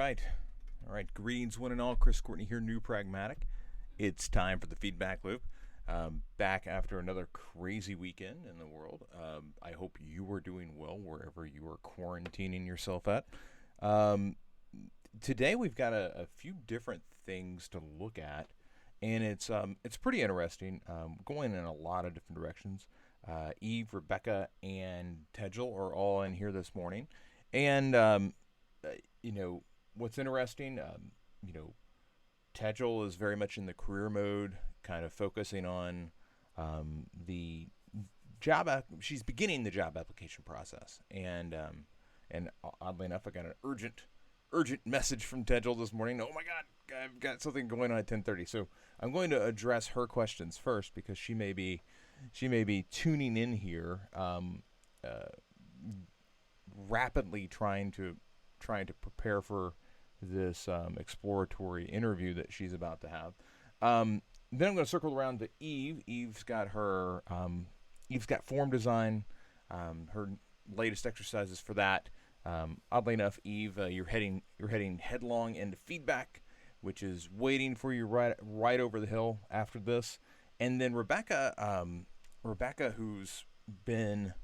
right. All right. Greetings, one and all. Chris Courtney here, new Pragmatic. It's time for the feedback loop. Back after another crazy weekend in the world. I hope you are doing well wherever you are quarantining yourself at. Today we've got a few different things to look at, and it's pretty interesting. Going in a lot of different directions. Eve, Rebecca, and Tejal are all in here this morning, and you know what's interesting. Tejal is very much in the career mode, kind of focusing on the she's beginning the job application process, and oddly enough, I got an urgent message from Tejal this morning. Oh my God, I've got something going on at 10:30. So I'm going to address her questions first because she may be tuning in here, rapidly trying to prepare for this exploratory interview that she's about to have. Then I'm going to circle around to Eve. Eve's got form design, her latest exercises for that. Oddly enough, Eve, you're heading headlong into feedback, which is waiting for you right over the hill after this. And then Rebecca, who's been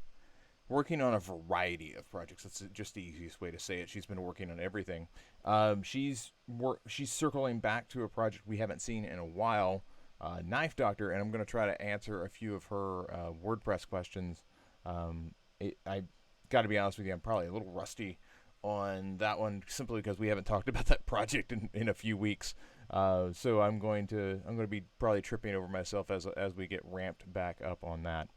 working on a variety of projects. That's just the easiest way to say it. She's been working on everything. She's circling back to a project we haven't seen in a while, Knife Doctor, and I'm going to try to answer a few of her WordPress questions. I got to be honest with you, I'm probably a little rusty on that one simply because we haven't talked about that project in a few weeks. So I'm going to be probably tripping over myself as we get ramped back up on that.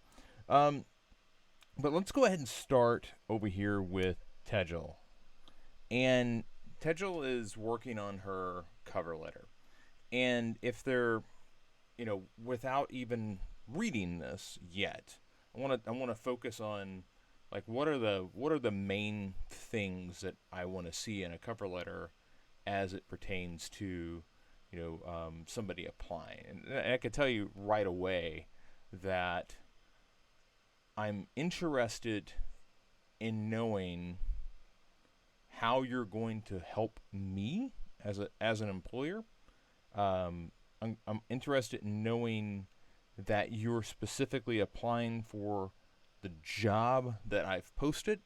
But let's go ahead and start over here with Tejal. And Tejal is working on her cover letter. And if they're, without even reading this yet, I want to focus on like what are the main things that I want to see in a cover letter as it pertains to somebody applying. And I can tell you right away that I'm interested in knowing how you're going to help me as an employer. I'm interested in knowing that you're specifically applying for the job that I've posted,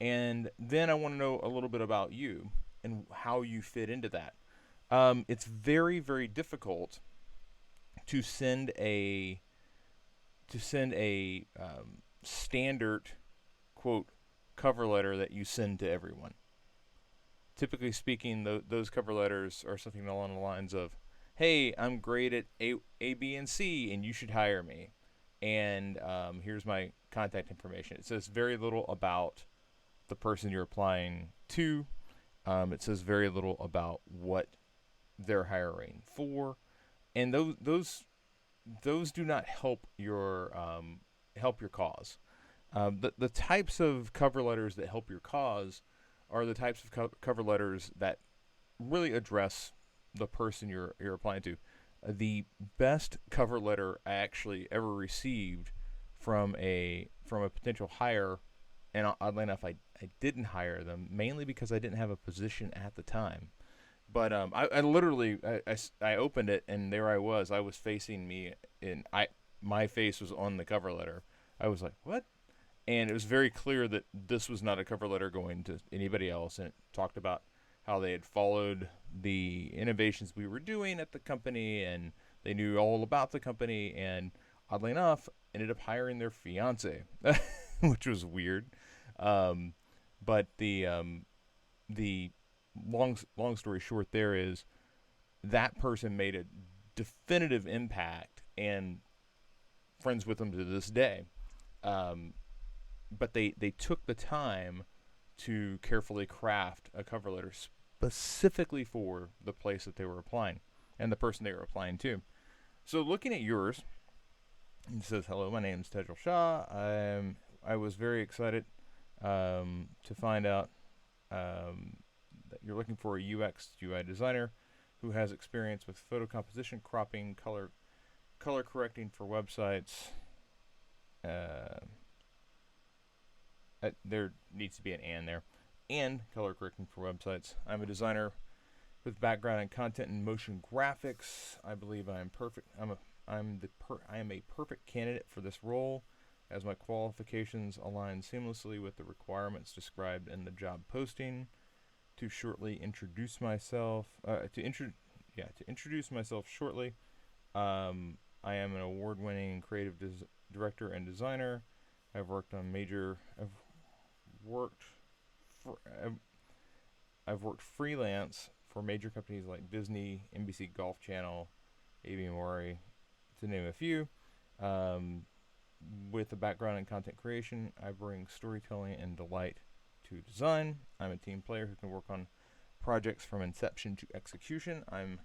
and then I want to know a little bit about you and how you fit into that. It's very, very difficult to send a standard quote cover letter that you send to everyone. Typically speaking, those cover letters are something along the lines of, "Hey, I'm great at A, B, and C, and you should hire me. And here's my contact information." It says very little about the person you're applying to. It says very little about what they're hiring for, and those do not help your cause. The types of cover letters that help your cause are the types of cover letters that really address the person you're applying to. The best cover letter I actually ever received from a potential hire, and oddly enough, I didn't hire them mainly because I didn't have a position at the time. But I literally I opened it, and there I was facing me, and my face was on the cover letter. I was like, what? And it was very clear that this was not a cover letter going to anybody else, and it talked about how they had followed the innovations we were doing at the company, and they knew all about the company, and oddly enough, ended up hiring their fiance, which was weird. But the long story short there is that person made a definitive impact and friends with them to this day. But they took the time to carefully craft a cover letter specifically for the place that they were applying and the person they were applying to. So looking at yours, it says, "Hello, my name is Tejal Shah. I was very excited to find out that you're looking for a UX UI designer who has experience with photo composition, cropping, color correcting for websites." There needs to be an "and" there. and color correcting for websites. I'm a designer with background in content and motion graphics. I believe I am perfect. I am a perfect candidate for this role, as my qualifications align seamlessly with the requirements described in the job posting. To shortly introduce myself, to introduce myself shortly, I am an award-winning creative director and designer. I've worked on major. Worked. For, I've, I've worked freelance for major companies like Disney, NBC Golf Channel, AB Mori, to name a few. Um, with a background in content creation, I bring storytelling and delight to design. I'm a team player who can work on projects from inception to execution. I'm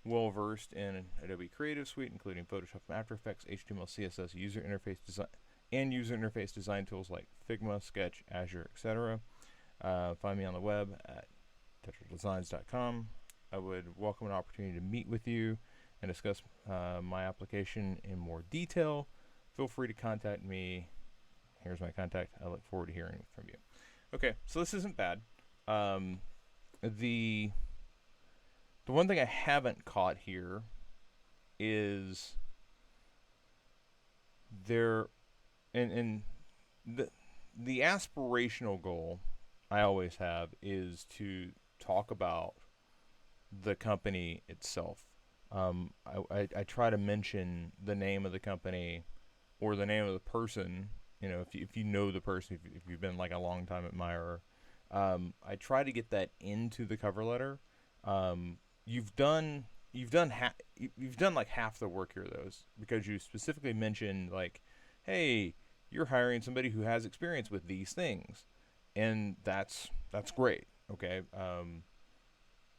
well versed in Adobe Creative Suite, including Photoshop and After Effects, HTML, CSS, user interface design tools like Figma, Sketch, Azure, etc. Find me on the web at tetradesigns.com. I would welcome an opportunity to meet with you and discuss my application in more detail. Feel free to contact me. Here's my contact. I look forward to hearing from you. Okay, so this isn't bad. The one thing I haven't caught here is there, and the aspirational goal I always have is to talk about the company itself. I try to mention the name of the company or the name of the person. You know, if you know the person, if you've been like a long time admirer, I try to get that into the cover letter. You've done like half the work here, though, because you specifically mentioned like, hey, you're hiring somebody who has experience with these things, and that's great. Okay,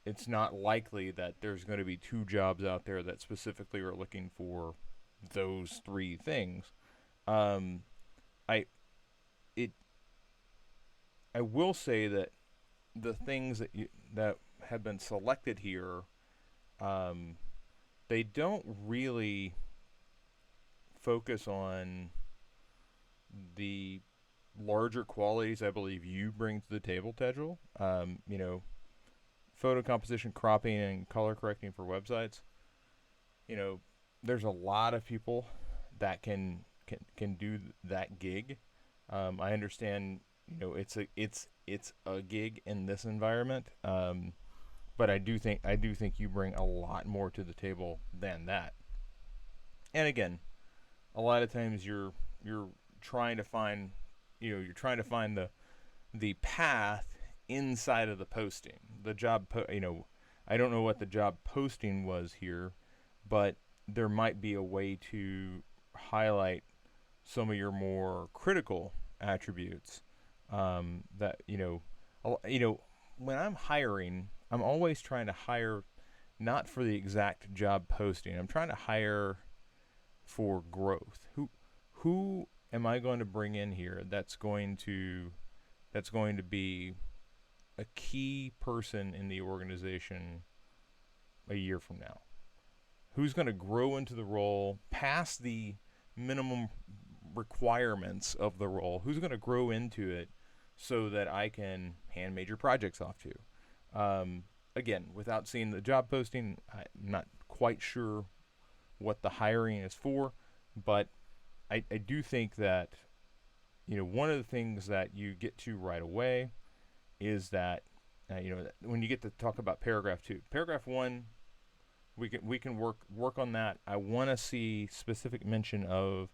it's not likely that there's going to be two jobs out there that specifically are looking for those three things. Um, I it I will say that the things that have been selected here, um, they don't really focus on the larger qualities I believe you bring to the table, Tedral. Photo composition, cropping, and color correcting for websites. You know, there's a lot of people that can do that gig. I understand. It's a gig in this environment. But I do think you bring a lot more to the table than that. And again, a lot of times you're trying to find you're trying to find the path inside of the posting. The job I don't know what the job posting was here, but there might be a way to highlight some of your more critical attributes. That when I'm hiring, I'm always trying to hire not for the exact job posting. I'm trying to hire for growth. Who am I going to bring in here that's going to be a key person in the organization a year from now? Who's going to grow into the role past the minimum requirements of the role? Who's going to grow into it so that I can hand major projects off to? Again, without seeing the job posting, I'm not quite sure what the hiring is for, but I do think that one of the things that you get to right away is that when you get to talk about paragraph 2, paragraph 1, we can work on that. I want to see specific mention of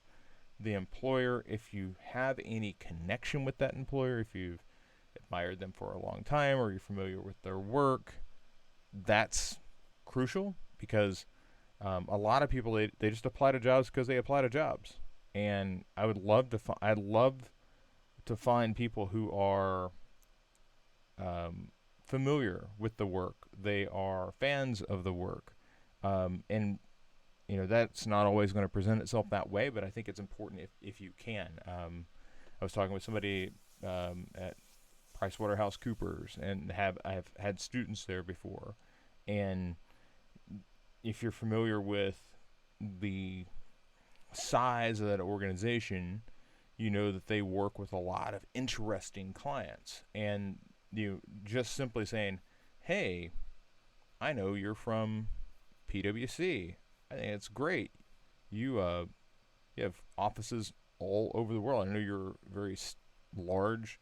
the employer. If you have any connection with that employer, if you've admired them for a long time or you're familiar with their work, that's crucial, because a lot of people they just apply to jobs because they apply to jobs, and I'd love to find people who are familiar with the work. They are fans of the work, and that's not always going to present itself that way, but I think it's important if you can. I was talking with somebody at PricewaterhouseCoopers, and I've had students there before, and if you're familiar with the size of that organization, you know that they work with a lot of interesting clients, and just simply saying, "Hey, I know you're from PwC. I think it's great. You have offices all over the world. I know you're a very large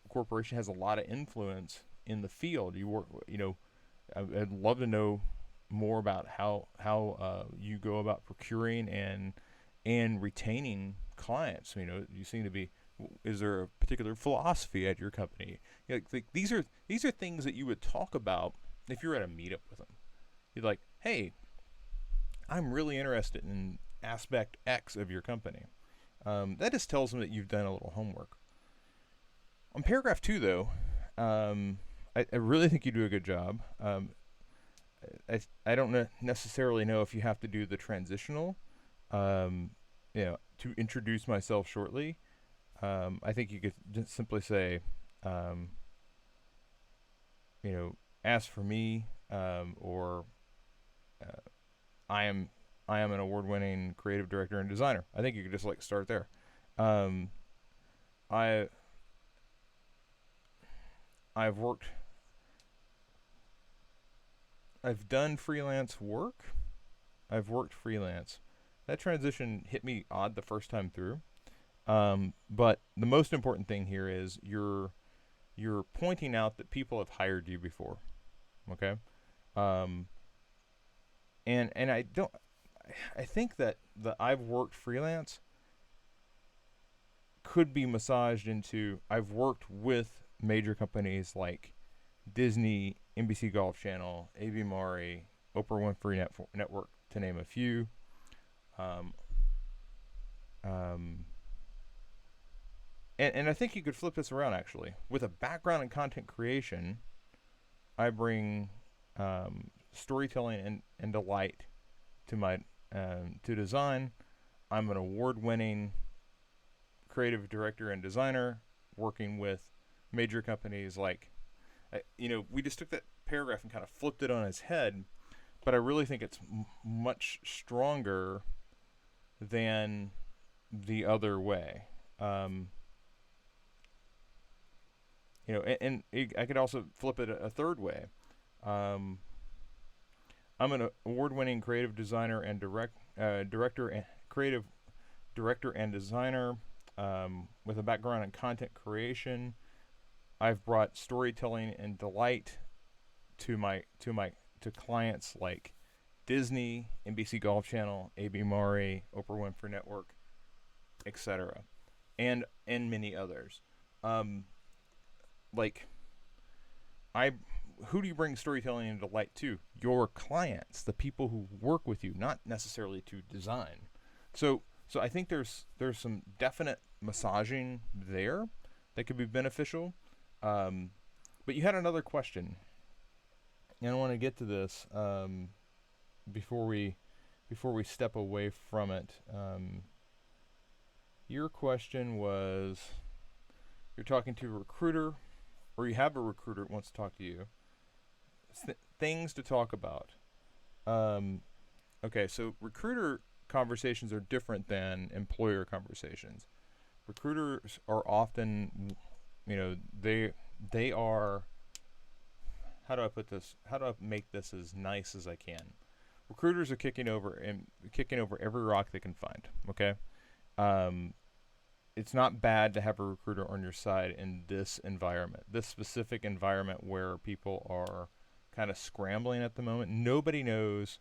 corporation, has a lot of influence in the field. You work, I'd love to know more about how you go about procuring and retaining clients. You seem to be. Is there a particular philosophy at your company? These are things that you would talk about if you're at a meetup with them. You're like, hey, I'm really interested in aspect X of your company. That just tells them that you've done a little homework. On paragraph 2, though, I really think you do a good job. I don't necessarily know if you have to do the transitional, to introduce myself shortly. I think you could just simply say, um, ask for me, or uh, I am I am an award-winning creative director and designer. I think you could just start there. Um, I I've worked I've done freelance work. I've worked freelance. That transition hit me odd the first time through. But the most important thing here is you're pointing out that people have hired you before. Okay. Um, and I think that the I've worked freelance could be massaged into I've worked with major companies like Disney, NBC Golf Channel, AB Mari, Oprah Winfrey Network, to name a few. Um, um, and I think you could flip this around actually. With a background in content creation, I bring storytelling and delight to my to design. I'm an award-winning creative director and designer working with major companies like, we just took that paragraph and kind of flipped it on its head, but I really think it's much stronger than the other way. Um, I could also flip it a third way. Um, I'm an award-winning creative designer and director and creative director and designer, with a background in content creation. I've brought storytelling and delight to clients like Disney, NBC Golf Channel, AB Mari, Oprah Winfrey Network, etc., and many others. Um, like I who do you bring storytelling and delight to? Your clients, the people who work with you, not necessarily to design. So I think there's some definite massaging there that could be beneficial. Um, but you had another question, and I want to get to this before we step away from it. Your question was, you're talking to a recruiter, or you have a recruiter that wants to talk to you. Things to talk about. Um, okay, so recruiter conversations are different than employer conversations. Recruiters are often, they are. How do I put this? How do I make this as nice as I can? Recruiters are kicking over every rock they can find. Okay, um, it's not bad to have a recruiter on your side in this environment, this specific environment where people are kind of scrambling at the moment. Nobody knows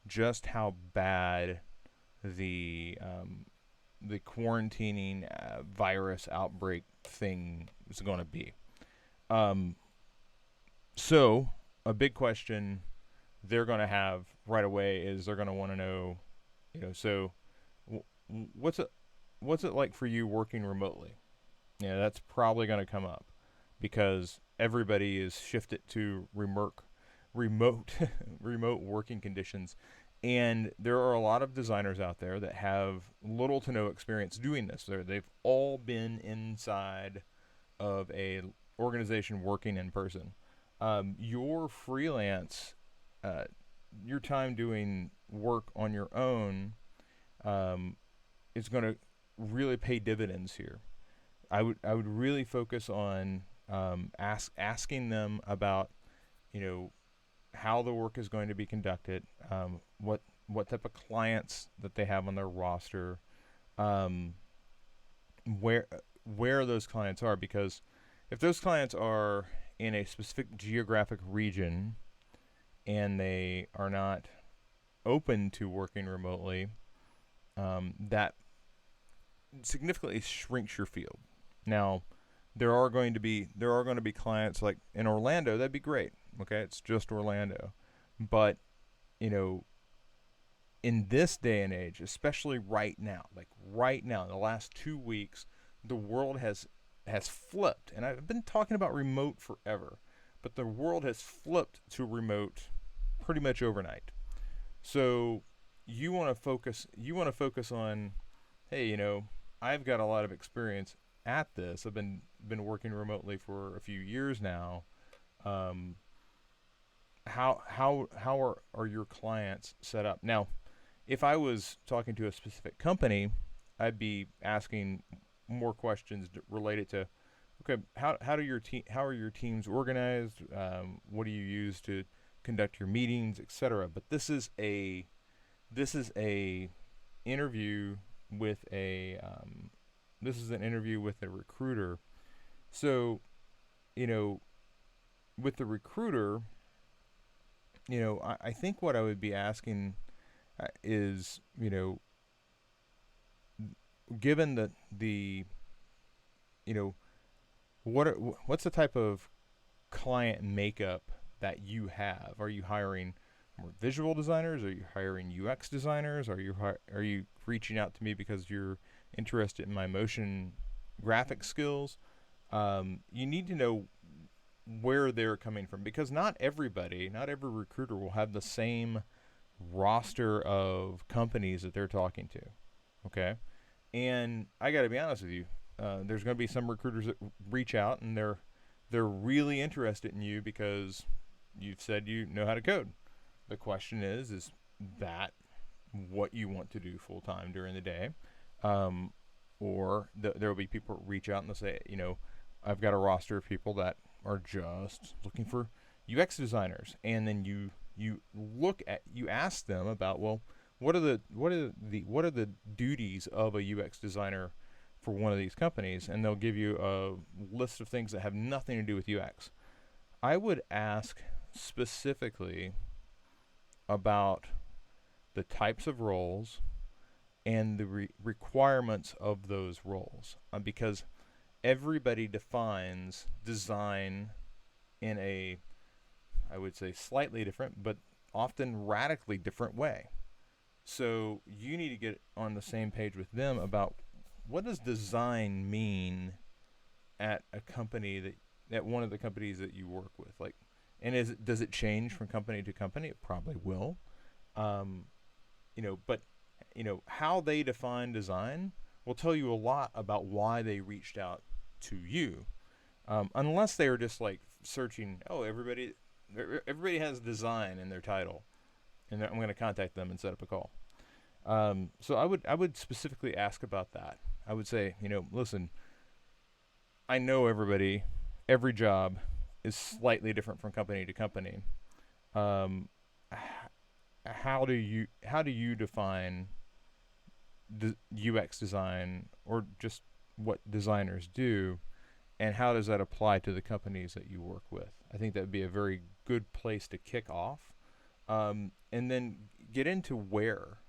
just how bad the quarantining virus outbreak thing is going to be. Um, so a big question they're going to have right away is they're going to want to know, so what's it like for you working remotely? Yeah, that's probably going to come up because everybody is shifted to remote remote working conditions, and there are a lot of designers out there that have little to no experience doing this. They've all been inside of a organization working in person. Your freelance, uh, your time doing work on your own, um, is going to really pay dividends here. I would really focus on asking them about, you know, how the work is going to be conducted, what type of clients that they have on their roster, um, where where those clients are, because if those clients are in a specific geographic region and they are not open to working remotely, that significantly shrinks your field. Now, there are going to be clients like in Orlando. That'd be great. Okay, it's just Orlando, but you know, in this day and age, especially right now, like right now, in the last 2 weeks, the world has flipped. And I've been talking about remote forever, but the world has flipped to remote pretty much overnight. So you want to focus on, hey, I've got a lot of experience at this. I've been working remotely for a few years now. Um, how are your clients set up now? If I was talking to a specific company, I'd be asking more questions related to, okay, how are your teams organized? What do you use to conduct your meetings, etc. But this is a interview with a this is an interview with a recruiter. So, you know, with the recruiter, I think what I would be asking is, given the you know what's the type of client makeup that you have? Are you hiring more visual designers? Are you hiring UX designers? Are you reaching out to me because you're interested in my motion graphic skills? You need to know where they're coming from, because not every recruiter will have the same roster of companies that they're talking to. Okay, and I got to be honest with you, there's going to be some recruiters that reach out and they're really interested in you because you've said you know how to code. The question is that what you want to do full time during the day? Um, or there will be people that reach out and they'll say, I've got a roster of people that are just looking for UX designers, and then you ask them about, well, what are the duties of a UX designer for one of these companies, and they'll give you a list of things that have nothing to do with UX. I would ask specifically about the types of roles and the requirements of those roles, because everybody defines design in a, I would say, slightly different but often radically different way. So you need to get on the same page with them about what does design mean at a company at one of the companies that you work with. Like, and does it change from company to company? It probably will. Um, but how they define design will tell you a lot about why they reached out to you. Unless they are just like searching, oh, everybody has design in their title, and I'm going to contact them and set up a call. So I would specifically ask about that. I would say, listen, I know every job is slightly different from company to company. Um, how do you define UX design, or just what designers do, and how does that apply to the companies that you work with? I think that would be a very good place to kick off, and then get into where,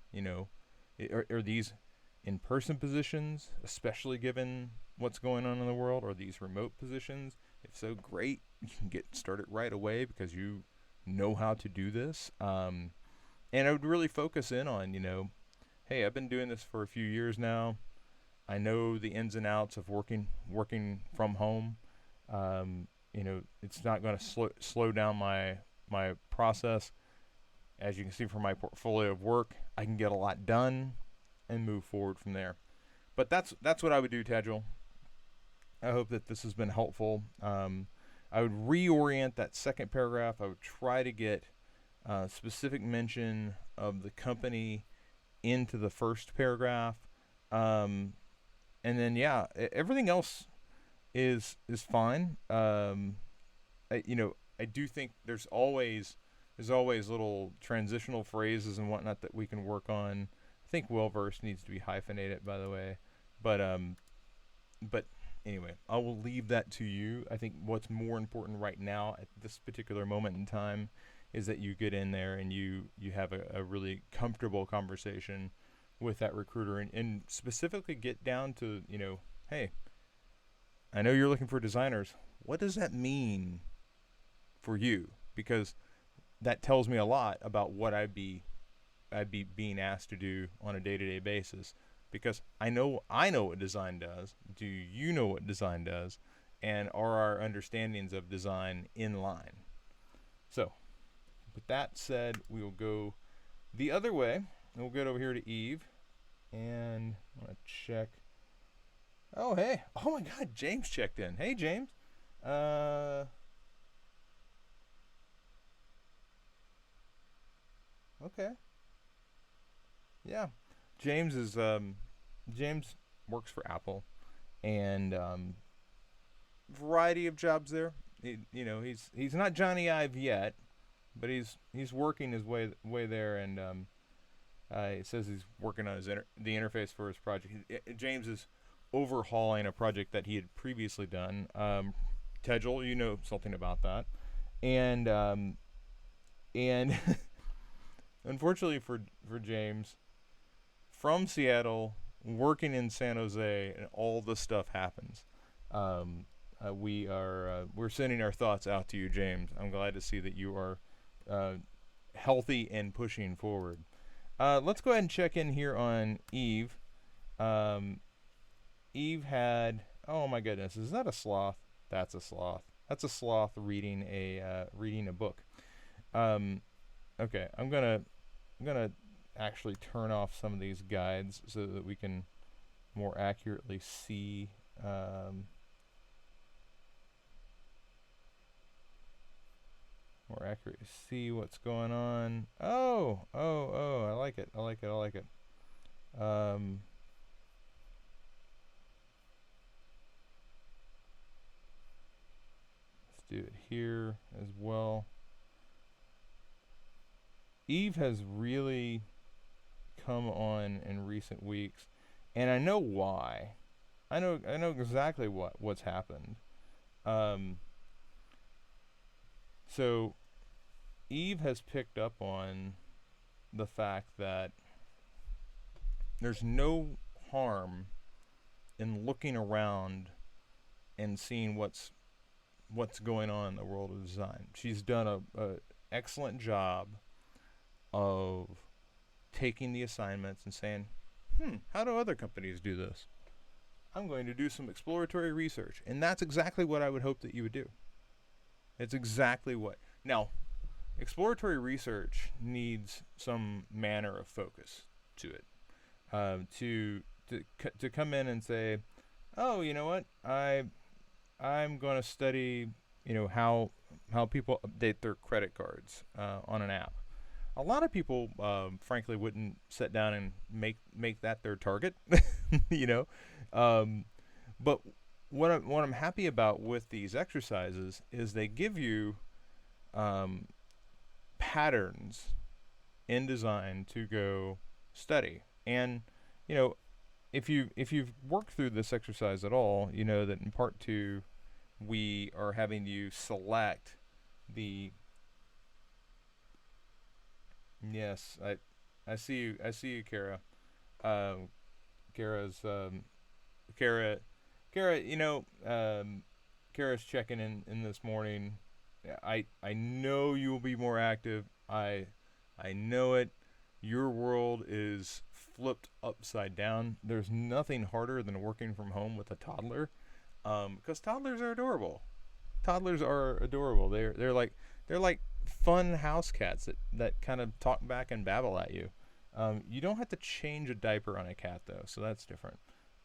are these in-person positions, especially given what's going on in the world? Are these remote positions? If so, great. You can get started right away because you know how to do this. And I would really focus in on, hey, I've been doing this for a few years now. I know the ins and outs of working from home. It's not going to slow down my process. As you can see from my portfolio of work, I can get a lot done and move forward from there. But that's what I would do, Tadjil. I hope that this has been helpful. I would reorient that second paragraph. I would try to get specific mention of the company into the first paragraph. And then, yeah, everything else is fine. I do think there's always little transitional phrases and whatnot that we can work on. I think well versed needs to be hyphenated, by the way, but but anyway, I will leave that to you. I think what's more important right now at this particular moment in time is that you get in there and you have a really comfortable conversation with that recruiter, and specifically get down to, hey, I know you're looking for designers. What does that mean for you? Because that tells me a lot about what I'd be being asked to do on a day-to-day basis, because I know what design does. Do you know what design does? And are our understandings of design in line? So, with that said, we will go the other way. We'll get over here to Eve, and I'm gonna check. Oh, hey! Oh my God, James checked in. Hey, James. Uh, okay. Yeah, James is James works for Apple, and variety of jobs there. He's not Johnny Ive yet, but he's working his way there, and he says he's working on the interface for his project. James is overhauling a project that he had previously done. Tegel, you know something about that, and and unfortunately for James, from Seattle, working in San Jose, and all this stuff happens. We're sending our thoughts out to you, James. I'm glad to see that you are uh, healthy and pushing forward. Let's go ahead and check in here on Eve. Um, Eve had, oh my goodness, is that a sloth? That's a sloth. That's a sloth reading a book. Um, okay, I'm gonna actually turn off some of these guides so that we can more accurately see, what's going on. Oh, I like it. I like it. I like it. Um, let's do it here as well. Eve has really come on in recent weeks, and I know why. I know exactly what's happened. Um, so Eve has picked up on the fact that there's no harm in looking around and seeing what's going on in the world of design. She's done a excellent job of taking the assignments and saying, how do other companies do this? I'm going to do some exploratory research. And that's exactly what I would hope that you would do. It's exactly what. Now, exploratory research needs some manner of focus to it. To come in and say, oh, you know what, I'm going to study, how people update their credit cards on an app. A lot of people, frankly, wouldn't sit down and make that their target, you know. Um, but what I'm happy about with these exercises is they give you um, patterns in design to go study. And you know, if you've worked through this exercise at all, you know that in part two we are having you select the. Yes, I see you. I see you, Kara. Um, Kara's Kara, Kara. Kara's checking in this morning. Yeah, I know you will be more active. I know it. Your world is flipped upside down. There's nothing harder than working from home with a toddler, because toddlers are adorable. Toddlers are adorable. They're like fun house cats that kind of talk back and babble at you. You don't have to change a diaper on a cat though, so that's different.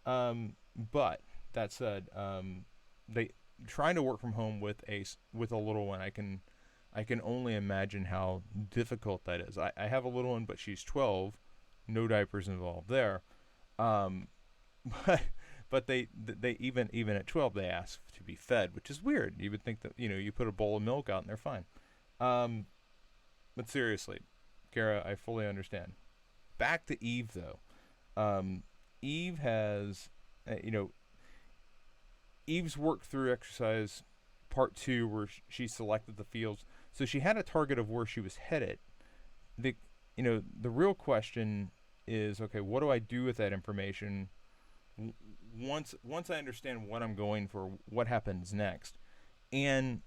But that said, they trying to work from home with a little one. I can only imagine how difficult that is. I have a little one, but she's 12. No diapers involved there. Um, but but they even at 12 they ask to be fed, which is weird. You would think that you put a bowl of milk out and they're fine. Um, but seriously, Kara, I fully understand. Back to Eve though. Eve has, you know, Eve's worked through exercise part two where she selected the fields, so she had a target of where she was headed. The the real question is, okay, what do I do with that information once I understand what I'm going for? What happens next? And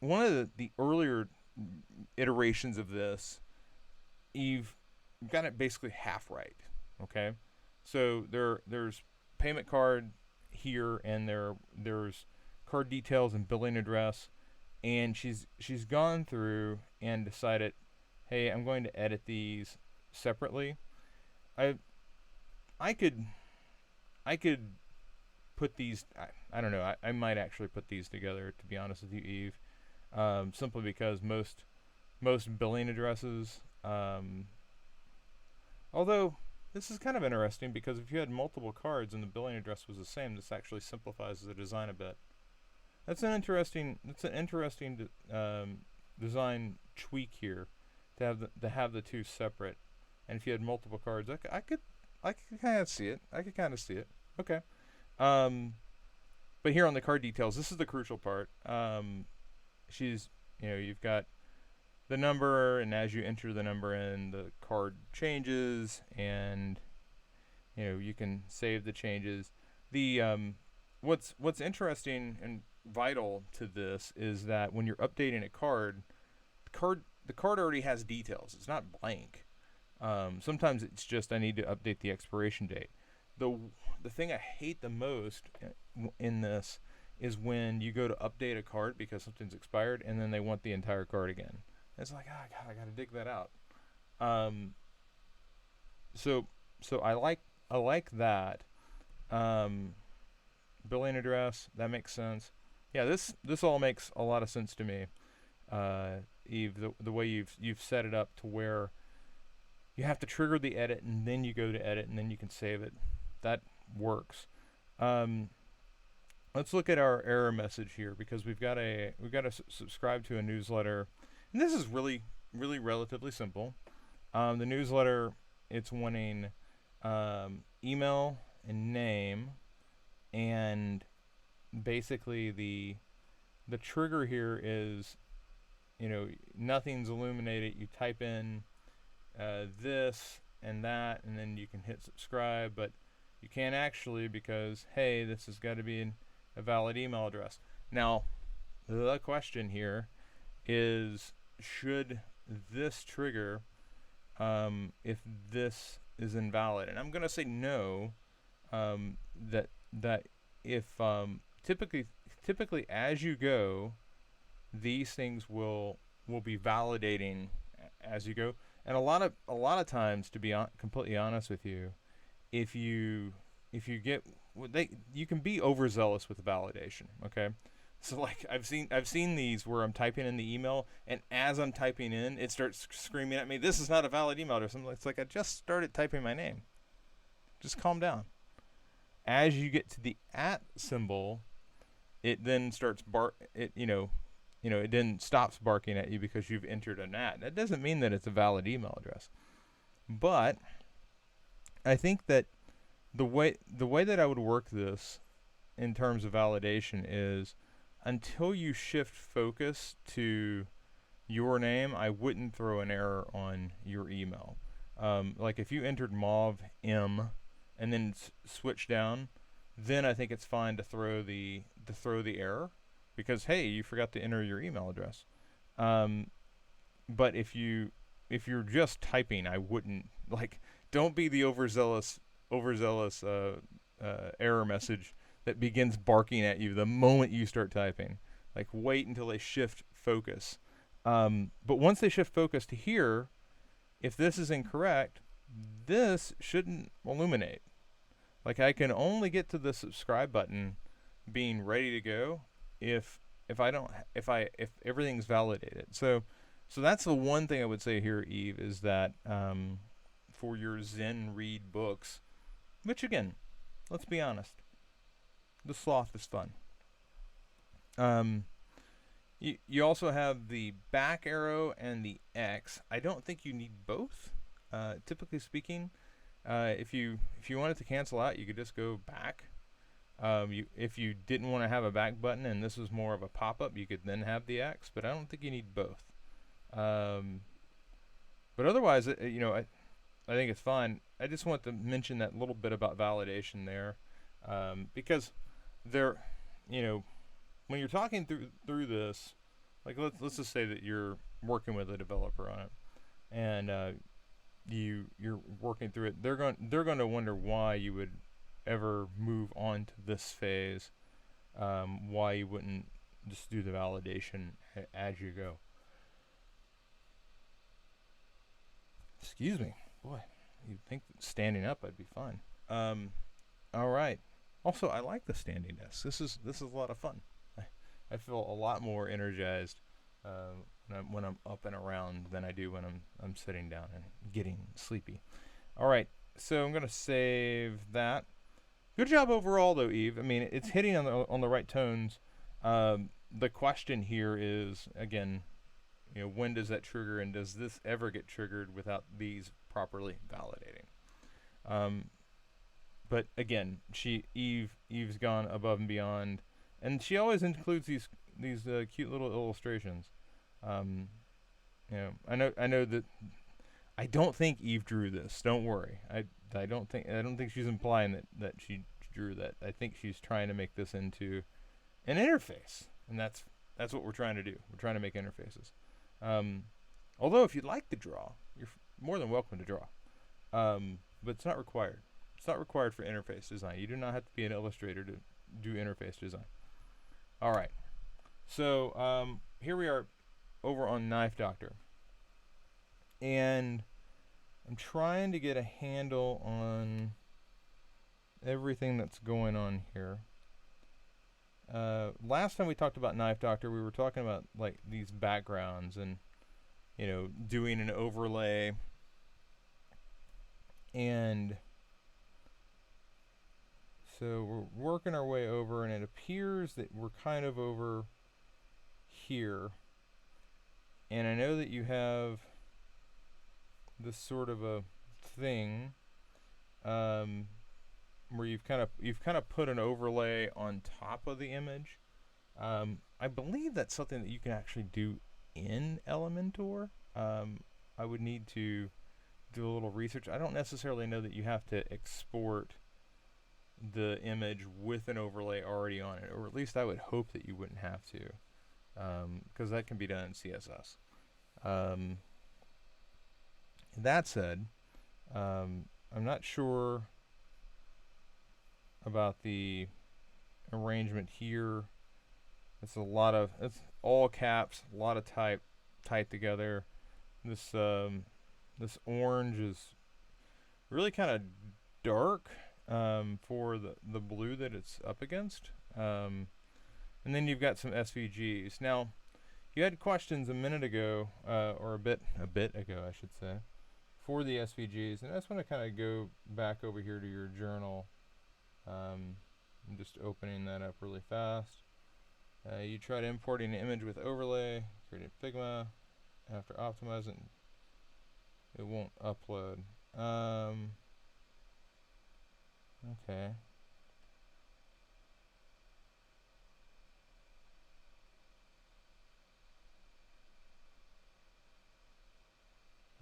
one of the earlier iterations of this, Eve got it basically half right. Okay, so there's payment card here, and there's card details and billing address, and she's gone through and decided, hey, I'm going to edit these separately. I I could I could put these. I don't know. I might actually put these together, to be honest with you, Eve. Simply because most billing addresses. Although this is kind of interesting because if you had multiple cards and the billing address was the same, this actually simplifies the design a bit. That's an interesting design tweak here, to have the two separate. And if you had multiple cards, I could kind of see it. I could kind of see it. Okay. Um, but here on the card details, this is the crucial part. She's you've got the number, and as you enter the number in, the card changes, and you can save the changes. The what's interesting and vital to this is that when you're updating a card, the card already has details. It's not blank. Sometimes it's just, I need to update the expiration date. The thing I hate the most in this is when you go to update a card because something's expired, and then they want the entire card again. It's like, oh god, I gotta dig that out. Um, so I like that. Um, Billing address, that makes sense. Yeah, this all makes a lot of sense to me. Eve, the way you've set it up to where you have to trigger the edit, and then you go to edit, and then you can save it. That works. Um, let's look at our error message here, because we've got to subscribe to a newsletter, and this is really relatively simple. The newsletter, it's wanting email and name, and basically the trigger here is, nothing's illuminated. You type in this and that, and then you can hit subscribe, but you can't actually, because hey, this has got to be a valid email address. Now, the question here is, should this trigger if this is invalid? And I'm going to say no. That if typically as you go, these things will be validating as you go. And a lot of times, to be completely honest with you, if you get you can be overzealous with validation. Okay, so like I've seen these where I'm typing in the email, and as I'm typing in, it starts screaming at me, "This is not a valid email address." It's like, I just started typing my name. Just calm down. As you get to the @ symbol, it then starts it then stops barking at you because you've entered an @ That doesn't mean that it's a valid email address. But I think that the way that I would work this in terms of validation is, until you shift focus to your name, I wouldn't throw an error on your email. Like if you entered Mauve M and then switch down, then I think it's fine to throw the error, because hey, you forgot to enter your email address. But if you're just typing, I wouldn't, like, don't be the overzealous error message that begins barking at you the moment you start typing. Like, wait until they shift focus. But once they shift focus to here, if this is incorrect, this shouldn't illuminate. Like, I can only get to the subscribe button being ready to go if everything's validated. So that's the one thing I would say here, Eve, is that for your Zen Read books, which again, let's be honest. The sloth is fun. Um, you also have the back arrow and the X. I don't think you need both. Typically speaking, if you wanted to cancel out, you could just go back. If you didn't want to have a back button and this was more of a pop up, you could then have the X. But I don't think you need both. Um, but otherwise, I think it's fine. I just want to mention that little bit about validation there, because there, you know, when you're talking through this, like let's just say that you're working with a developer on it, and you're working through it. They're going to wonder why you would ever move on to this phase. Why you wouldn't just do the validation as you go. Excuse me, boy. You'd think that standing up I'd be fine. All right. Also, I like the standing desk. This is a lot of fun. I feel a lot more energized when I'm up and around than I do when I'm sitting down and getting sleepy. All right, so I'm gonna save that. Good job overall, though, Eve. I mean, it's hitting on the right tones. The question here is again, when does that trigger, and does this ever get triggered without these properly validating? But again, Eve's gone above and beyond, and she always includes these cute little illustrations. Um, I know that I don't think Eve drew this. Don't worry. I don't think she's implying that she drew that. I think she's trying to make this into an interface, and that's what we're trying to do. We're trying to make interfaces. Although if you'd like to draw, you're more than welcome to draw. But it's not required. It's not required for interface design. You do not have to be an illustrator to do interface design. All right. So here we are over on Knife Doctor. And I'm trying to get a handle on everything that's going on here. Last time we talked about Knife Doctor, we were talking about like these backgrounds and doing an overlay, and so we're working our way over, and it appears that we're kind of over here. And I know that you have this sort of a thing where you've kind of put an overlay on top of the image. I believe that's something that you can actually do in Elementor. I would need to do a little research. I don't necessarily know that you have to export the image with an overlay already on it, or at least I would hope that you wouldn't have to, because that can be done in CSS. That said, I'm not sure about the arrangement here. It's all caps, a lot of type tight together. This orange is really kind of dark for the blue that it's up against. And then you've got some SVGs. Now, you had questions a minute ago, or a bit ago, I should say, for the SVGs, and I just want to kind of go back over here to your journal. I'm just opening that up really fast. You tried importing an image with overlay, created Figma. After optimizing, it won't upload. Okay.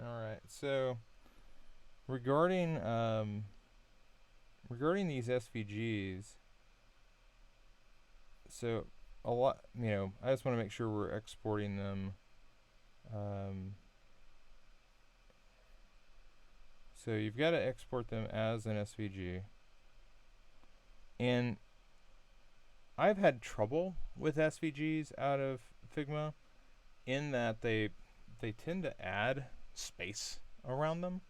All right. So regarding these SVGs, so a lot, I just want to make sure we're exporting them. So you've got to export them as an SVG. And I've had trouble with SVGs out of Figma in that they tend to add space around them.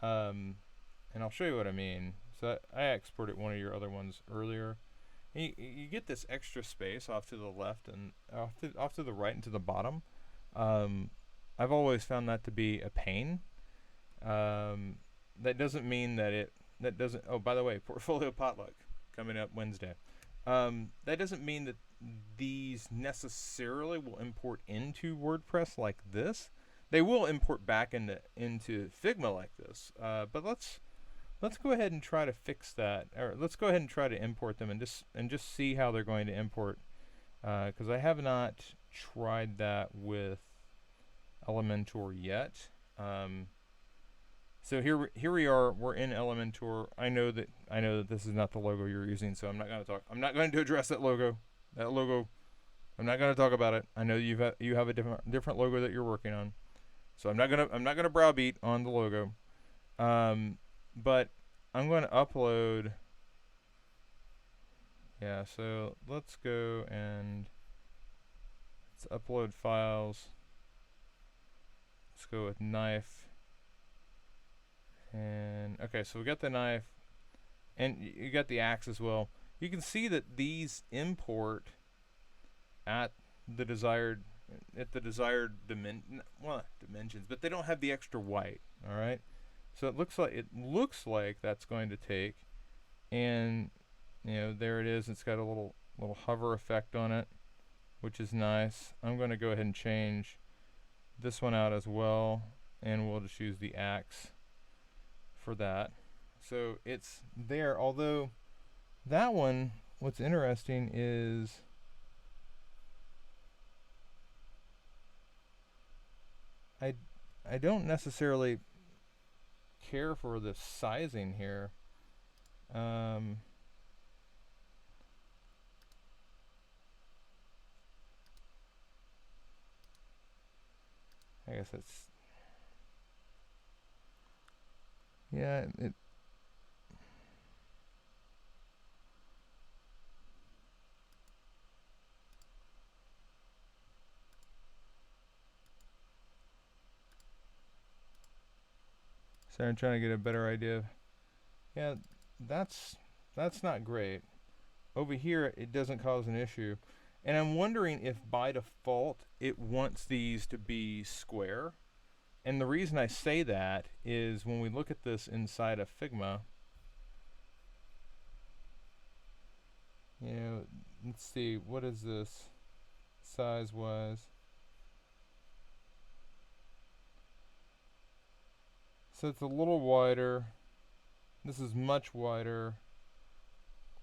And I'll show you what I mean. So I exported one of your other ones earlier. And you get this extra space off to the left and off to the right and to the bottom. I've always found that to be a pain. That doesn't mean that that doesn't. Oh, by the way, portfolio potluck coming up Wednesday. That doesn't mean that these necessarily will import into WordPress like this. They will import back into Figma like this. But let's go ahead and try to fix that, or let's go ahead and try to import them and just see how they're going to import. Because I have not tried that with Elementor yet. So here we are. We're in Elementor. I know that this is not the logo you're using, so I'm not going to talk. I'm not going to address that logo. That logo, I'm not going to talk about it. I know you have a different logo that you're working on, so I'm not gonna browbeat on the logo. But I'm going to upload. Yeah. So let's go and let's upload files. Let's go with knife. And okay, so we got the knife, and you got the axe as well. You can see that these import at the desired dimensions, but they don't have the extra white. All right, so it looks like that's going to take, and there it is. It's got a little hover effect on it, which is nice. I'm going to go ahead and change this one out as well, and we'll just use the axe for that. So it's there, although that one, what's interesting is I don't necessarily care for the sizing here. I guess that's, yeah, so I'm trying to get a better idea. Yeah, that's not great. Over here, it doesn't cause an issue. And I'm wondering if by default it wants these to be square. And the reason I say that is when we look at this inside of Figma, let's see, what is this size-wise? So it's a little wider. This is much wider.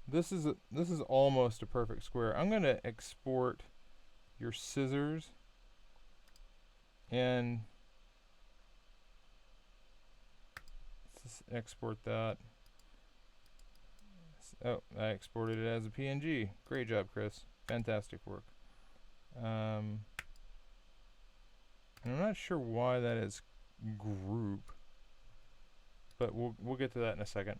This is almost a perfect square. I'm going to export your scissors, and let's export that. Oh, I exported it as a PNG. Great job, Chris. Fantastic work. And I'm not sure why that is group, but we'll get to that in a second.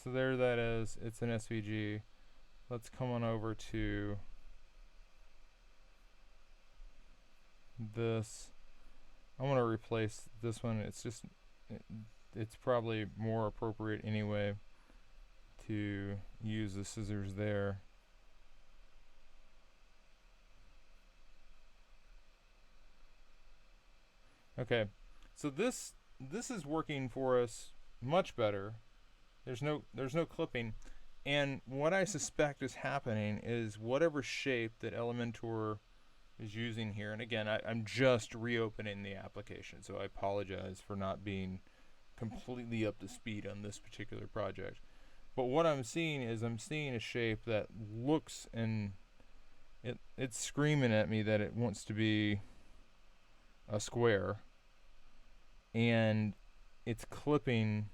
So there that is. It's an SVG. Let's come on over to this. I want to replace this one. It's probably more appropriate anyway to use the scissors there. Okay, so this is working for us much better. There's no clipping, and what I suspect is happening is whatever shape that Elementor is using here, and again, I'm just reopening the application, so I apologize for not being completely up to speed on this particular project. But what I'm seeing is a shape that looks, and it's screaming at me that it wants to be a square, and it's clipping.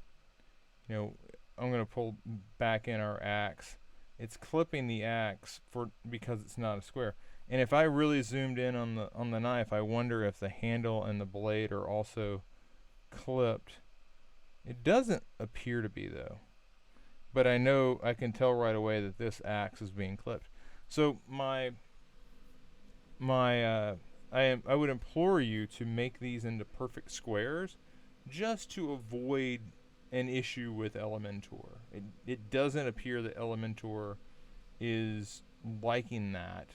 I'm going to pull back in our axe. It's clipping the axe because it's not a square. And if I really zoomed in on the knife, I wonder if the handle and the blade are also clipped. It doesn't appear to be, though. But I know I can tell right away that this axe is being clipped. So I would implore you to make these into perfect squares, just to avoid an issue with Elementor. It doesn't appear that Elementor is liking that,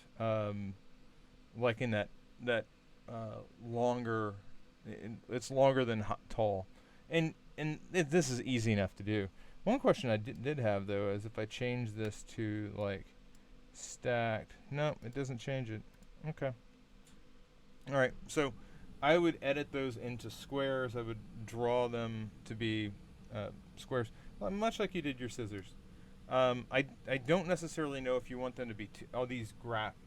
longer It's longer than tall, and this is easy enough to do. One question I did have though is if I change this to like stacked. No, it doesn't change it. Okay. All right. So I would edit those into squares. I would draw them to be squares, much like you did your scissors. I don't necessarily know if you want them to be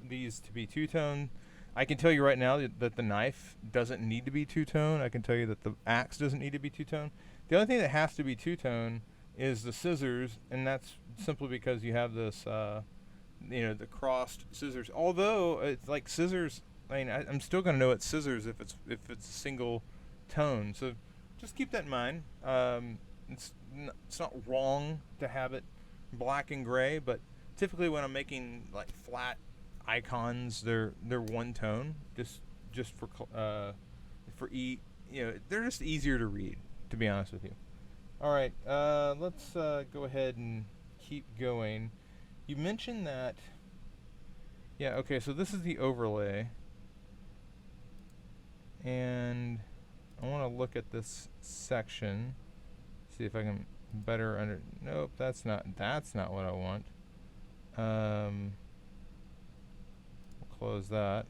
these to be two tone. I can tell you right now that the knife doesn't need to be two tone. I can tell you that the axe doesn't need to be two tone. The only thing that has to be two tone is the scissors, and that's simply because you have this, the crossed scissors. Although it's like scissors, I'm still gonna know it's scissors if it's a single tone. So just keep that in mind. It's not wrong to have it black and gray, but typically when I'm making like flat icons, they're one tone, just for they're just easier to read, to be honest with you. All right, let's go ahead and keep going. You mentioned that, yeah, okay, so this is the overlay, and I want to look at this section, see if I can better nope, that's not what I want. We'll close that.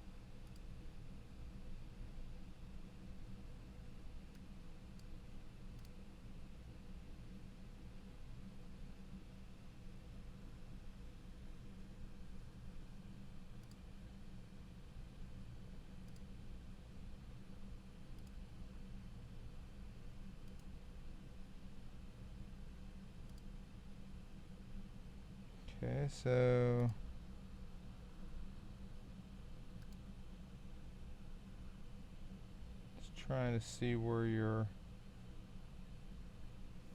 Okay, so just trying to see where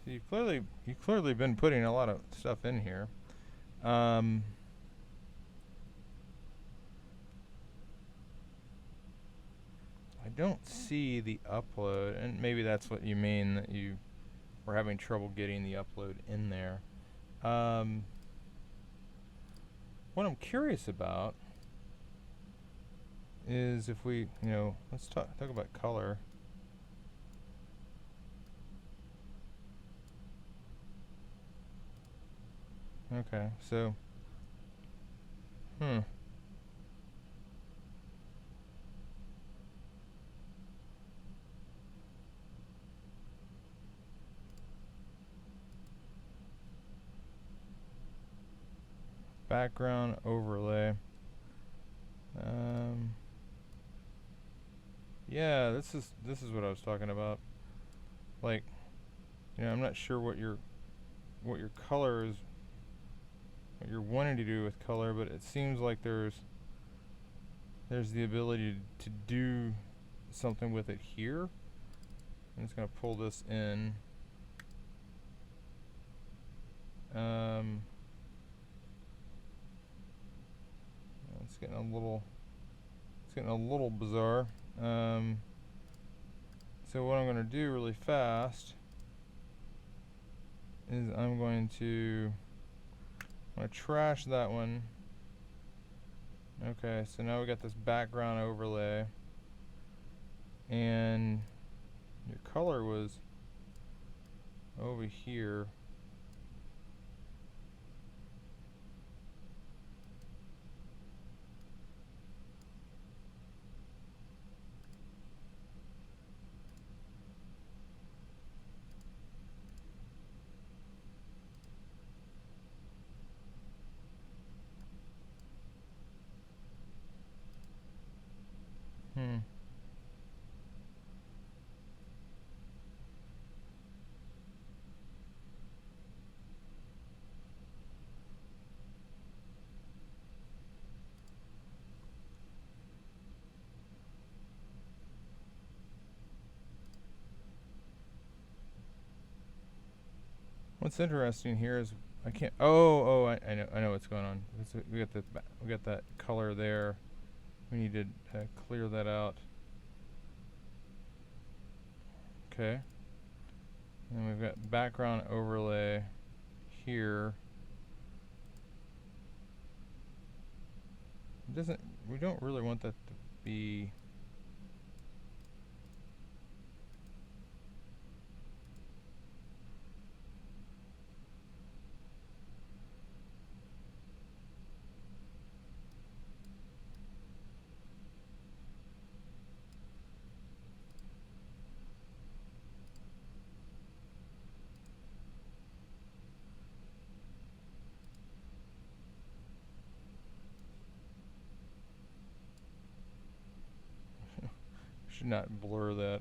so you've clearly been putting a lot of stuff in here. I don't see the upload, and maybe that's what you mean, that you were having trouble getting the upload in there. What I'm curious about is if we, let's talk about color. Okay, so, background overlay. Yeah, this is what I was talking about. Like, I'm not sure what your color is, what you're wanting to do with color, but it seems like there's the ability to do something with it here. I'm just gonna pull this in. It's getting a little bizarre. So what I'm going to do really fast is I'm going to trash that one. Okay, so now we got this background overlay, and your color was over here. What's interesting here is I can't. I know what's going on. We got that color there. We need to clear that out. Okay. And we've got background overlay here. We don't really want that to be. should not blur that.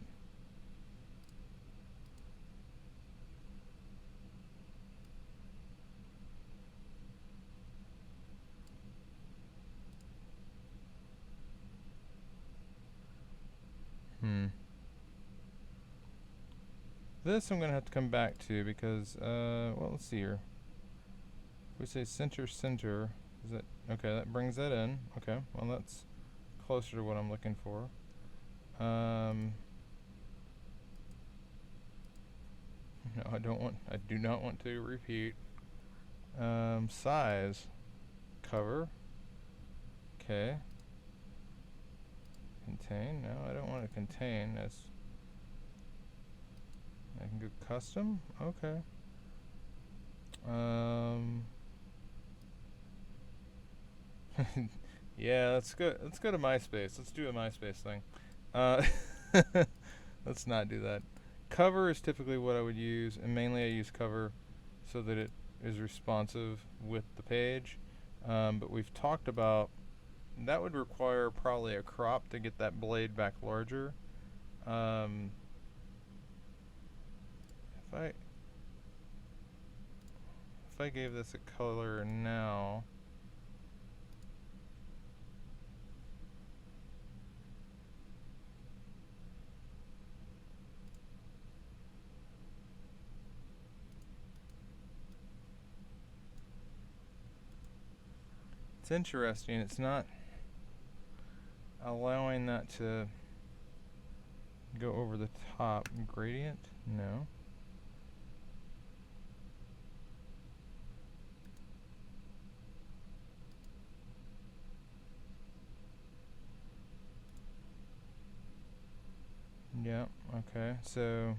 This I'm going to have to come back to because, well, let's see here. If we say center, center, is that, okay, that brings that in. Okay, well, that's closer to what I'm looking for. No, I do not want to repeat. Size, cover, okay. Contain, no, I don't want to contain, that's, I can go custom, okay. Yeah, let's go to MySpace. Let's do a MySpace thing. Let's not do that. Cover is typically what I would use, and mainly I use cover so that it is responsive with the page. But we've talked about that would require probably a crop to get that blade back larger. If I gave this a color now, it's interesting. It's not allowing that to go over the top. Gradient? No. Yeah, okay. So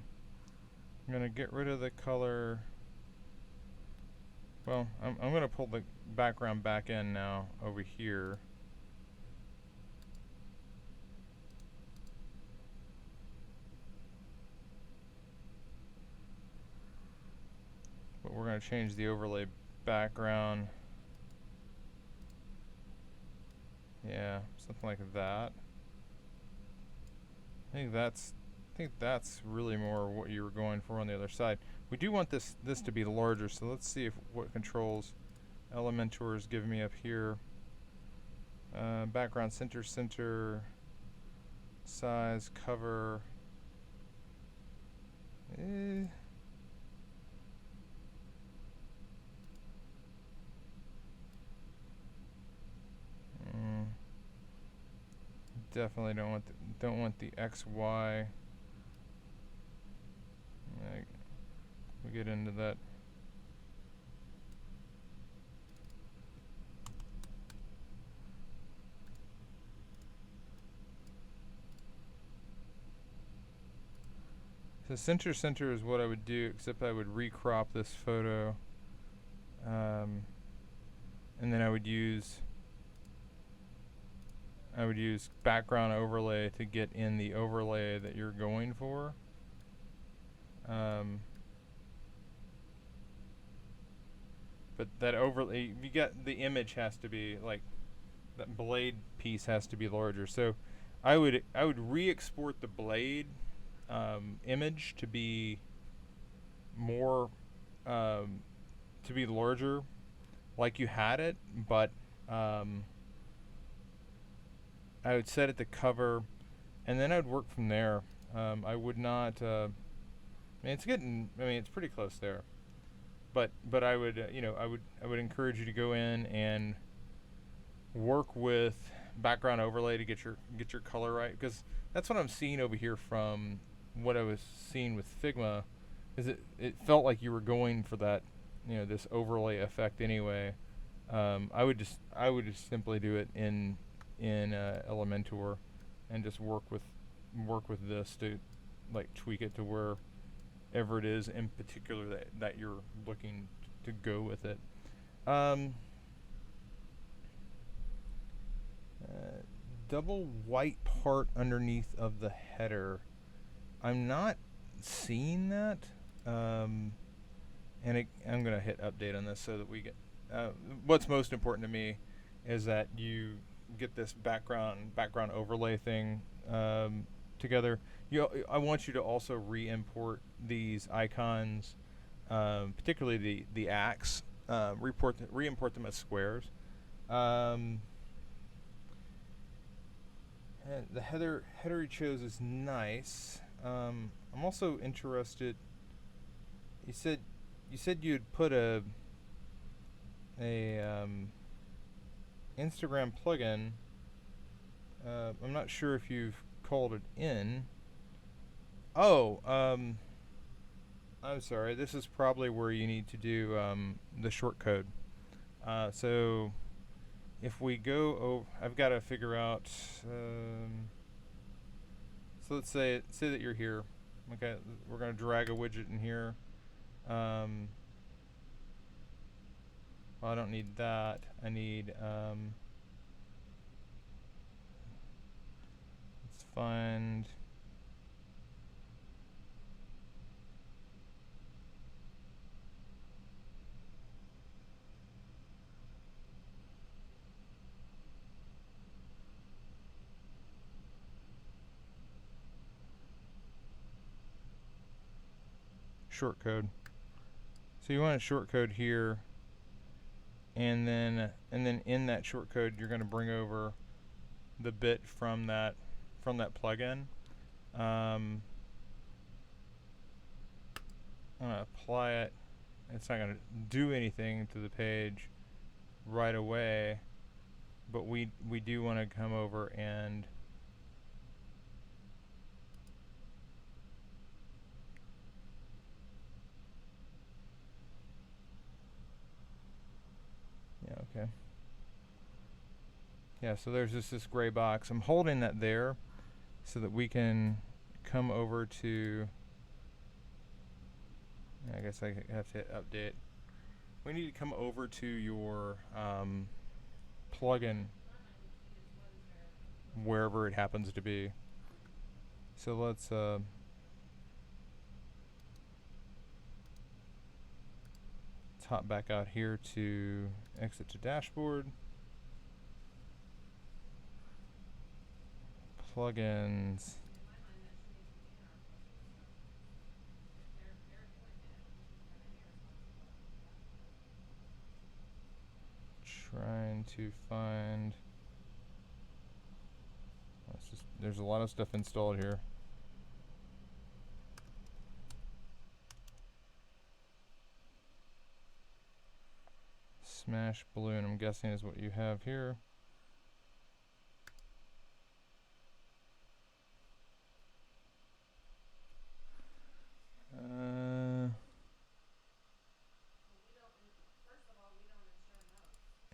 I'm going to get rid of the color. Well, I'm going to pull the background back in now over here. But we're going to change the overlay background. Yeah, something like that. I think that's really more what you were going for on the other side. We do want this to be larger, so let's see if what controls Elementor is giving me up here. Background center, size, cover. Definitely don't want the XY. We get into that. So center is what I would do, except I would recrop this photo, and then I would use background overlay to get in the overlay that you're going for. But that overlay, you get the image has to be like that blade piece has to be larger. So I would re-export the blade image to be more to be larger, like you had it, but I would set it to cover, and then I would work from there. I would not. I mean, it's getting. I mean, it's pretty close there. But I would I would encourage you to go in and work with background overlay to get your color right, because that's what I'm seeing over here from what I was seeing with Figma. Is it felt like you were going for that, this overlay effect anyway. I would just simply do it in Elementor, and just work with this to like tweak it to wherever it is in particular that you're looking to go with it. Double white part underneath of the header. I'm not seeing that. I'm going to hit update on this so that we get. What's most important to me is that you get this background overlay thing together. I want you to also re-import these icons, particularly the axe. Re-import them as squares. Um, and the header he chose is nice. I'm also interested. You said you'd put a Instagram plugin. I'm not sure if you've called it in. Oh, I'm sorry. This is probably where you need to do the short code. So if we go over, I've got to figure out. So let's say that you're here. Okay, we're gonna drag a widget in here. Um, well, I don't need that. I need. Let's find. Short code. So you want a short code here, and then in that short code you're going to bring over the bit from that plugin. I'm gonna apply it. It's not going to do anything to the page right away, but we do want to come over and yeah, okay. Yeah, so there's just this gray box. I'm holding that there so that we can come over to, I guess I have to hit update. We need to come over to your plugin wherever it happens to be. So let's hop back out here to exit to dashboard. Plugins. Trying to find. There's a lot of stuff installed here. Smash balloon, I'm guessing, is what you have here.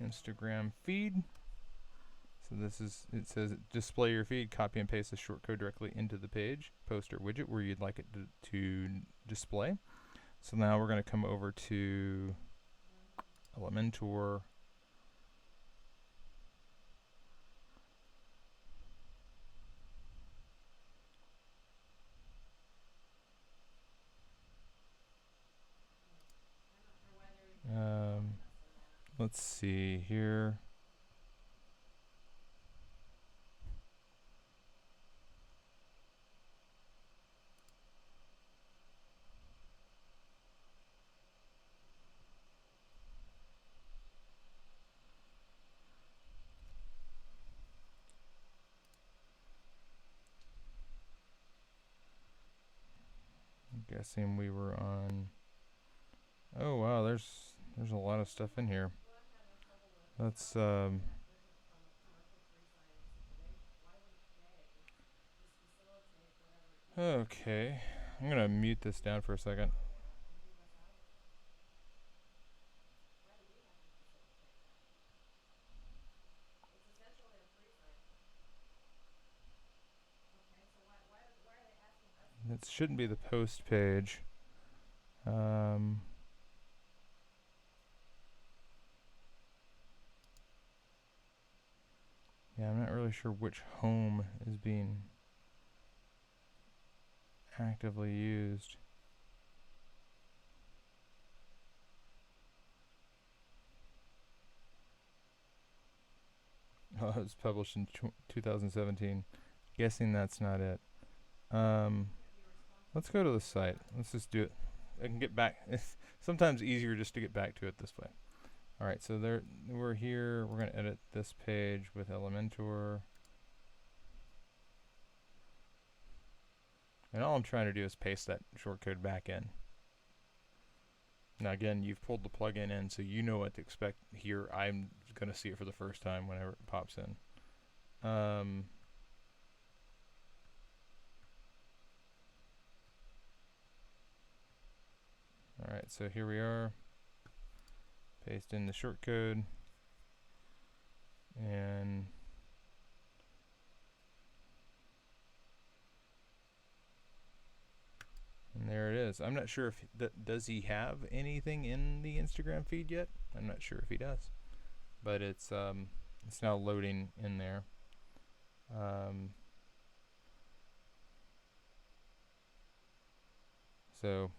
Instagram feed. So this is, it says display your feed, copy and paste the short code directly into the page, poster widget where you'd like it to display. So now we're going to come over to Elementor. Let's see here. I'm guessing we were on. Oh wow, there's a lot of stuff in here. Let's okay. I'm gonna mute this down for a second. It shouldn't be the post page. Yeah, I'm not really sure which home is being actively used. Oh, it was published in 2017. Guessing that's not it. Um, let's go to the site. Let's just do it. I can get back. It's sometimes easier just to get back to it this way. All right, so there we're here. We're going to edit this page with Elementor. And all I'm trying to do is paste that shortcode back in. Now again, you've pulled the plugin in, so you know what to expect here. I'm going to see it for the first time whenever it pops in. Alright, so here we are. Paste in the shortcode. And there it is. I'm not sure if does he have anything in the Instagram feed yet. I'm not sure if he does, but it's now loading in there. So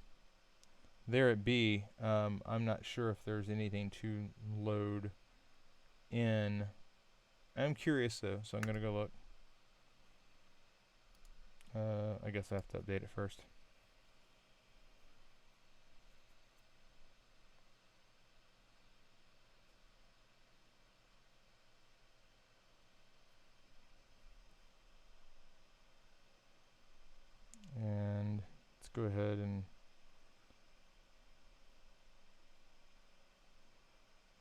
there it be. I'm not sure if there's anything to load in. I'm curious though, so I'm gonna go look. I guess I have to update it first. And let's go ahead and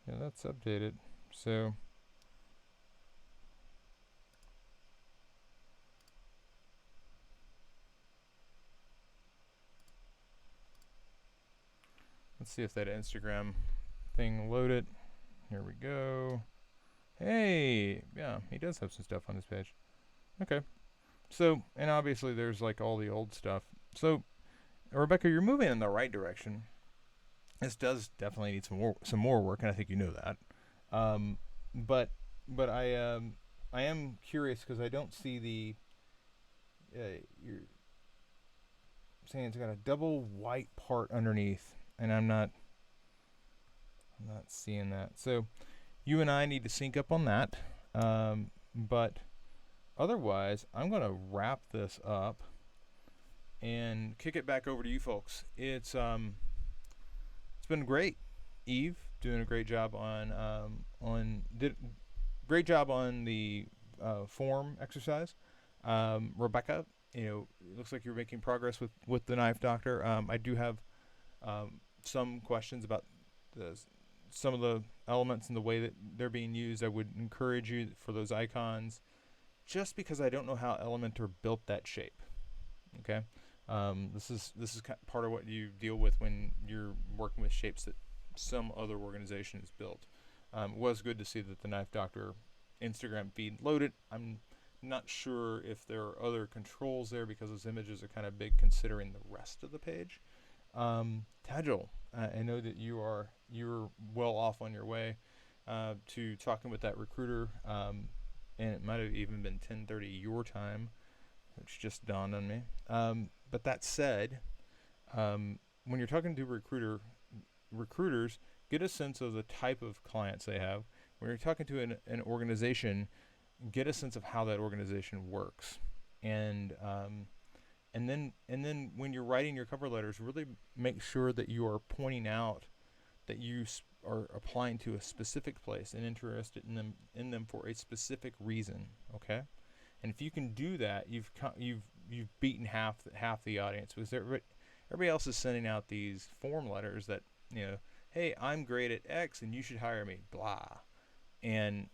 yeah, that's updated. So let's see if that Instagram thing loaded. Here we go. Hey, yeah, he does have some stuff on this page. Okay. So, and obviously there's like all the old stuff. So, Rebecca, you're moving in the right direction. This does definitely need some more work, and I think you know that. But I am curious because I don't see the you're saying it's got a double white part underneath, and I'm not seeing that. So you and I need to sync up on that. But otherwise, I'm going to wrap this up and kick it back over to you folks. It's been great. Eve doing a great job did great job on the form exercise. Rebecca, you know, it looks like you're making progress with the knife doctor. I do have some questions about some of the elements and the way that they're being used. I would encourage you for those icons, just because I don't know how Elementor built that shape. Okay, this is part of what you deal with when you're working with shapes that some other organization has built. It was good to see that the Knife Doctor Instagram feed loaded. I'm not sure if there are other controls there because those images are kind of big considering the rest of the page. Tadjil, I know that you're well off on your way to talking with that recruiter, and it might have even been 10:30 your time, which just dawned on me. But that said, when you're talking to recruiters, get a sense of the type of clients they have. When you're talking to an organization, get a sense of how that organization works, and then when you're writing your cover letters, really make sure that you are pointing out that you are applying to a specific place and interested in them for a specific reason. Okay, and if you can do that, you've beaten half the audience, because everybody else is sending out these form letters that, you know, hey, I'm great at X and you should hire me, blah. And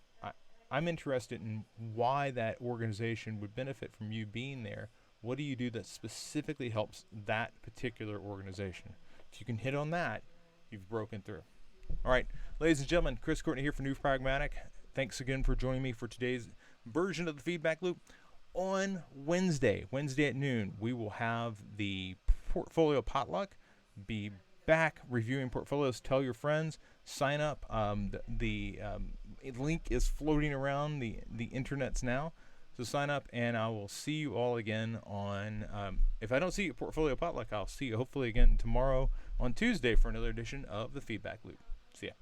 I'm interested in why that organization would benefit from you being there. What do you do that specifically helps that particular organization? If you can hit on that, you've broken through. All right, ladies and gentlemen, Chris Courtney here for New Pragmatic. Thanks again for joining me for today's version of the Feedback Loop. On Wednesday at noon, we will have the portfolio potluck. Be back reviewing portfolios. Tell your friends. Sign up. The link is floating around the internets now. So sign up, and I will see you all again on, if I don't see you at Portfolio Potluck, I'll see you hopefully again tomorrow on Tuesday for another edition of the Feedback Loop. See ya.